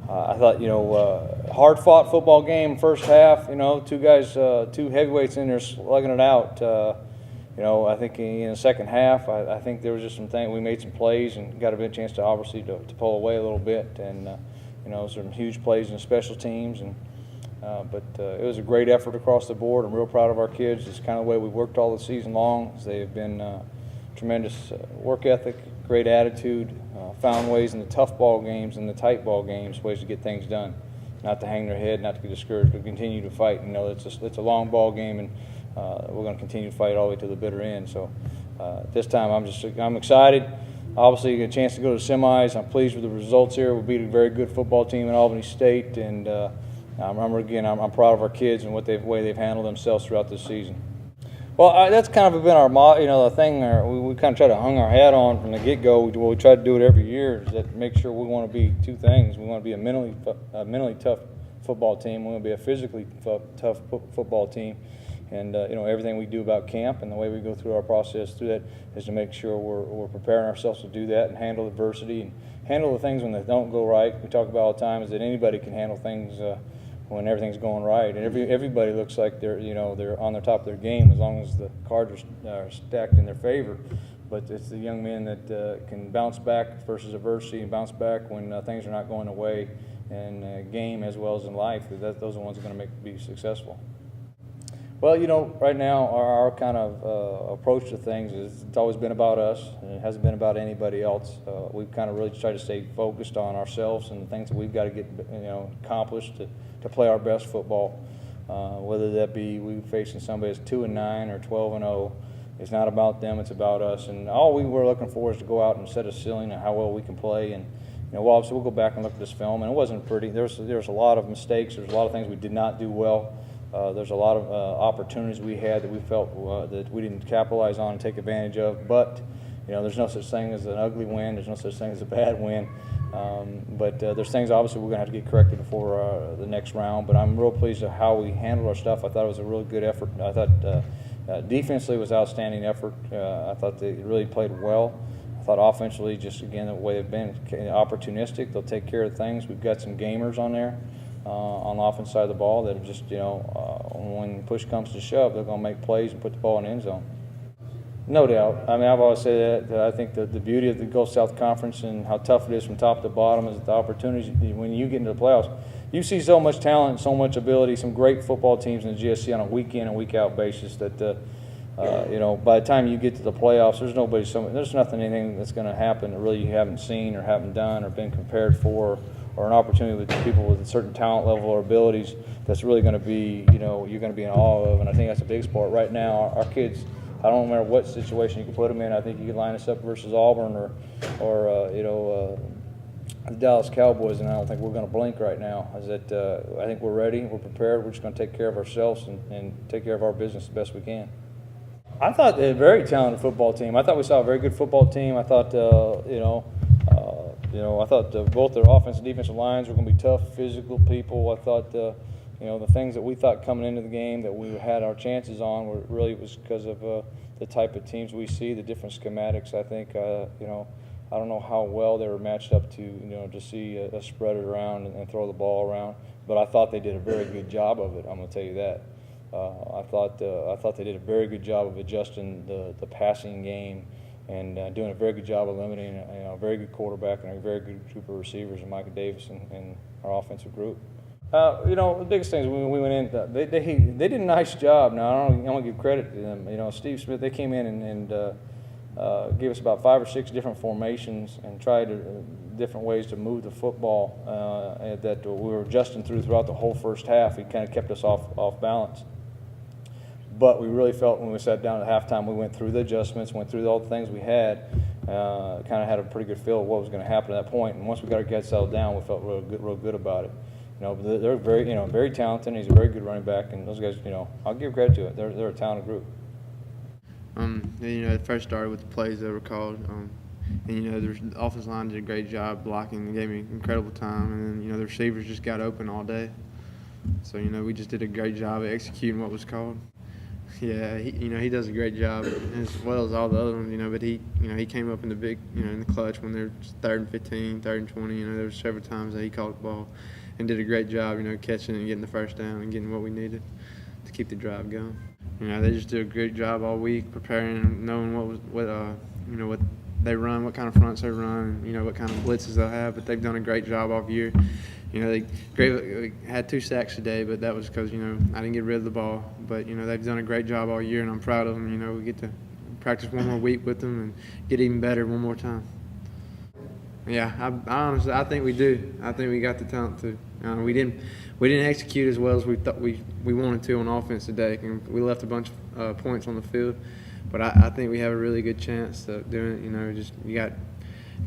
I thought, hard-fought football game first half. Two guys, two heavyweights in there slugging it out. I think in the second half, I think there was just some things. We made some plays and got a bit chance to obviously to pull away a little bit, and some huge plays in the special teams. But it was a great effort across the board. I'm real proud of our kids. It's kind of the way we worked all the season long. They've been tremendous work ethic, great attitude, found ways in the tough ball games and the tight ball games, ways to get things done, not to hang their head, not to get discouraged, but continue to fight. It's a long ball game, and we're going to continue to fight all the way to the bitter end. So this time I'm excited. Obviously, a chance to go to the semis. I'm pleased with the results here. We beat a very good football team in Albany State, and I'm proud of our kids and the way they've handled themselves throughout this season. Well, that's kind of been our the thing we kind of try to hang our hat on from the get-go. We try to do it every year, is that make sure we want to be two things. We want to be a mentally tough football team. We want to be a physically tough football team. And everything we do about camp and the way we go through our process through that is to make sure we're preparing ourselves to do that and handle adversity and handle the things when they don't go right. We talk about all the time is that anybody can handle things when everything's going right, and everybody looks like they're on the top of their game as long as the cards are stacked in their favor. But it's the young men that can bounce back versus adversity and bounce back when things are not going away in game as well as in life. Those are the ones that are going to be successful. Well, right now our kind of approach to things is it's always been about us, and it hasn't been about anybody else. We've kind of really tried to stay focused on ourselves and the things that we've got to get accomplished to play our best football. Whether that be we facing somebody that's 2-9 or 12-0, it's not about them; it's about us. And all we were looking for is to go out and set a ceiling of how well we can play. And obviously we'll go back and look at this film, and it wasn't pretty. There's a lot of mistakes. There's a lot of things we did not do well. There's a lot of opportunities we had that we felt that we didn't capitalize on and take advantage of. But there's no such thing as an ugly win. There's no such thing as a bad win. But there's things obviously we're going to have to get corrected before the next round. But I'm real pleased with how we handled our stuff. I thought it was a really good effort. I thought defensively was outstanding effort. I thought they really played well. I thought offensively, just again the way they've been opportunistic. They'll take care of things. We've got some gamers on there. On the offense side of the ball that are just, when push comes to shove, they're going to make plays and put the ball in the end zone. No doubt. I mean, I've always said that I think that the beauty of the Gulf South Conference and how tough it is from top to bottom is the opportunities. When you get into the playoffs, you see so much talent, so much ability, some great football teams in the GSC on a week-in and week-out basis that, by the time you get to the playoffs, there's anything that's going to happen that really you haven't seen or haven't done or been prepared for, or an opportunity with people with a certain talent level or abilities that's really going to be, you're going to be in awe of. And I think that's a big sport. Right now, our kids, I don't matter what situation you can put them in, I think you could line us up versus Auburn or the Dallas Cowboys, and I don't think we're going to blink right now. I think we're ready, we're prepared, we're just going to take care of ourselves and take care of our business the best we can. I thought they had a very talented football team. I thought we saw a very good football team. I thought, I thought both their offensive and defensive lines were going to be tough, physical people. I thought, the things that we thought coming into the game that we had our chances on was because of the type of teams we see, the different schematics. I think, I don't know how well they were matched up to see us spread it around and throw the ball around. But I thought they did a very good job of it. I'm going to tell you that. I thought they did a very good job of adjusting the passing game and doing a very good job of limiting a very good quarterback and a very good group of receivers in Micah Davis and our offensive group. The biggest things when we went in, they did a nice job. Now I don't want to give credit to them. Steve Smith, they came in and gave us about 5 or 6 different formations and tried different ways to move the football that we were adjusting throughout the whole first half. It kind of kept us off balance. But we really felt when we sat down at halftime, we went through the adjustments, went through all the things we had, kind of had a pretty good feel of what was going to happen at that point. And once we got our guys settled down, we felt real good about it. They're very talented. And he's a very good running back, and those guys, I'll give credit to it. They're a talented group. It first started with the plays that were called. The offensive line did a great job blocking and gave me incredible time. And then, the receivers just got open all day. So, we just did a great job of executing what was called. Yeah, he does a great job as well as all the other ones, but he came up in the big, in the clutch when they're 3rd and 15, 3rd and 20, there were several times that he caught the ball and did a great job, catching it and getting the first down and getting what we needed to keep the drive going. They just do a great job all week preparing, knowing what they run, what kind of fronts they run, what kind of blitzes they'll have, but they've done a great job all year. They had 2 sacks today, but that was because, I didn't get rid of the ball. But, they've done a great job all year, and I'm proud of them. We get to practice one more week with them and get even better one more time. Yeah, I honestly think we do. I think we got the talent to. We didn't execute as well as we thought we wanted to on offense today. And we left a bunch of points on the field. But I think we have a really good chance of doing it. You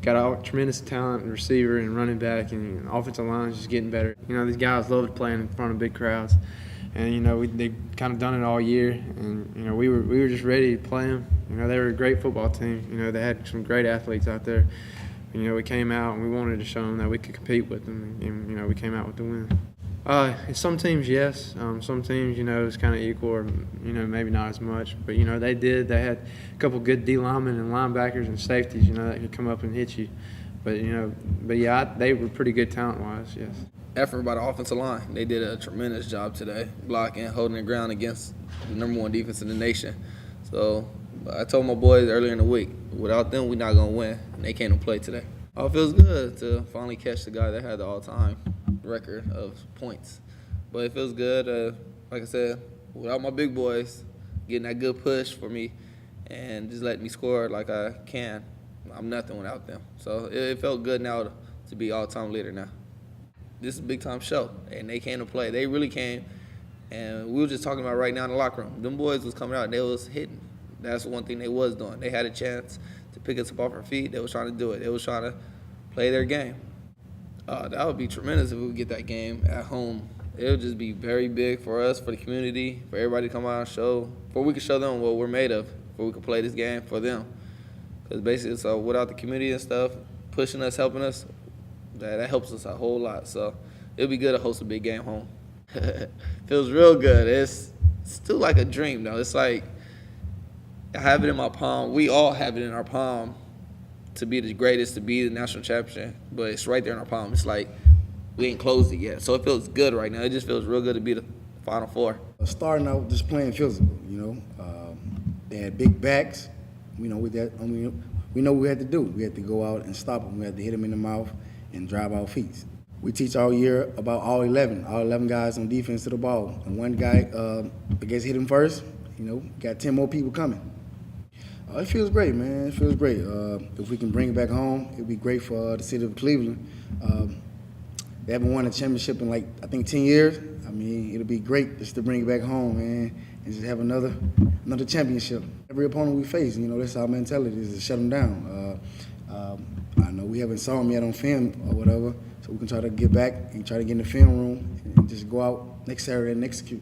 got all tremendous talent and receiver and running back, and offensive line is just getting better. These guys love playing in front of big crowds, and they've kind of done it all year. And we were just ready to play them. They were a great football team. They had some great athletes out there. We came out and we wanted to show them that we could compete with them, and we came out with the win. Some teams, yes. Some teams, it's kind of equal, or maybe not as much. But they did. They had a couple good D linemen and linebackers and safeties, that could come up and hit you. But yeah, they were pretty good talent-wise. Yes. Effort by the offensive line. They did a tremendous job today, blocking, holding the ground against the #1 defense in the nation. So I told my boys earlier in the week, without them, we're not gonna win. And they came to play today. It feels good to finally catch the guy that had the all-time record of points. But it feels good, like I said, without my big boys getting that good push for me and just letting me score like I can, I'm nothing without them. So it felt good now to be all-time leader now. This is a big-time show, and they came to play. They really came, and we were just talking about right now in the locker room. Them boys was coming out, and they was hitting. That's one thing they was doing. They had a chance to pick us up off our feet. They was trying to do it. They was trying to play their game. That would be tremendous if we would get that game at home. It would just be very big for us, for the community, for everybody to come out and show, for we could show them what we're made of, for we could play this game for them. Because basically, so without the community and stuff pushing us, helping us, that helps us a whole lot. So it would be good to host a big game home. Feels real good. It's still like a dream, though. It's like I have it in my palm. We all have it in our palm to be the greatest, to be the national champion, but it's right there in our palm. It's like we ain't closed it yet. So it feels good right now. It just feels real good to be the Final Four. Starting out just playing physical, they had big backs. We know what we had to do. We had to go out and stop them. We had to hit them in the mouth and drive our feet. We teach all year about all 11 guys on defense to the ball. And one guy, I guess, hit him first. Got 10 more people coming. It feels great, man. It feels great. If we can bring it back home, it'd be great for the city of Cleveland. They haven't won a championship in, I think 10 years. It'll be great just to bring it back home, man, and just have another championship. Every opponent we face, that's our mentality, is to shut them down. I know we haven't saw them yet on film or whatever, so we can try to get back and try to get in the film room and just go out next Saturday and execute.